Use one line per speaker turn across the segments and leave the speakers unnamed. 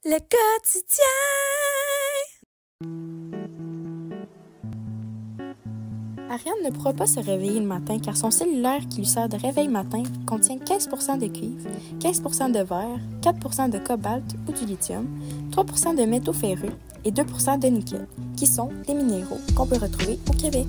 Le quotidien. Ariane ne pourra pas se réveiller le matin car son cellulaire qui lui sert de réveil matin contient 15% de cuivre, 15% de verre, 4% de cobalt ou du lithium, 3% de métaux ferreux et 2% de nickel, qui sont les minéraux qu'on peut retrouver au Québec.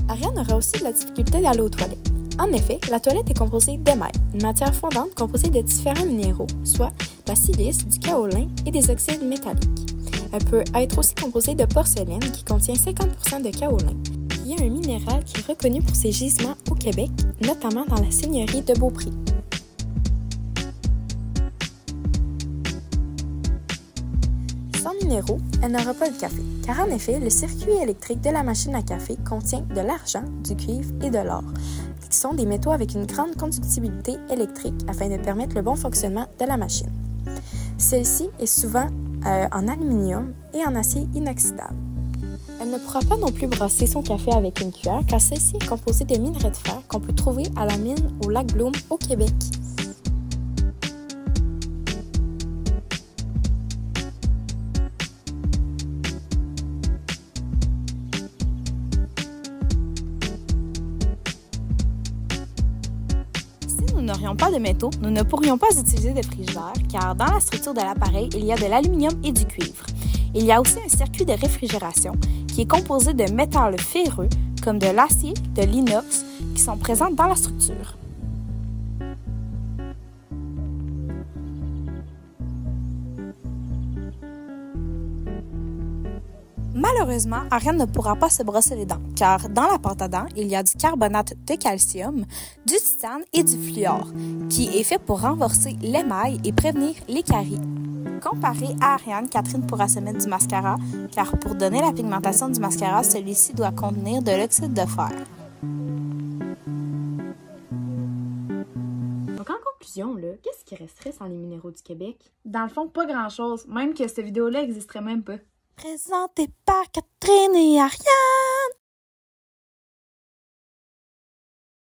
Ariane aura aussi de la difficulté d'aller aux toilettes. En effet, la toilette est composée d'émail, une matière fondante composée de différents minéraux, soit la silice, du kaolin et des oxydes métalliques. Elle peut être aussi composée de porcelaine qui contient 50% de kaolin, qui est un minéral qui est reconnu pour ses gisements au Québec, notamment dans la seigneurie de Beaupré. Sans minéraux, elle n'aura pas de café, car en effet, le circuit électrique de la machine à café contient de l'argent, du cuivre et de l'or, qui sont des métaux avec une grande conductibilité électrique afin de permettre le bon fonctionnement de la machine. Celle-ci est souvent en aluminium et en acier inoxydable. Elle ne pourra pas non plus brasser son café avec une cuillère car celle-ci est composée de minerais de fer qu'on peut trouver à la mine au lac Bloom au Québec. Si nous n'aurions pas de métaux, nous ne pourrions pas utiliser de frigidaire car dans la structure de l'appareil, il y a de l'aluminium et du cuivre. Il y a aussi un circuit de réfrigération qui est composé de métaux ferreux comme de l'acier, de l'inox qui sont présents dans la structure. Malheureusement, Ariane ne pourra pas se brosser les dents, car dans la pâte à dents, il y a du carbonate de calcium, du titane et du fluor, qui est fait pour renforcer l'émail et prévenir les caries. Comparé à Ariane, Catherine pourra se mettre du mascara, car pour donner la pigmentation du mascara, celui-ci doit contenir de l'oxyde de fer.
Donc en conclusion, qu'est-ce qui resterait sans les minéraux du Québec? Dans le fond, pas grand-chose, même que cette vidéo-là n'existerait même pas.
Présenté par Catherine et Ariane.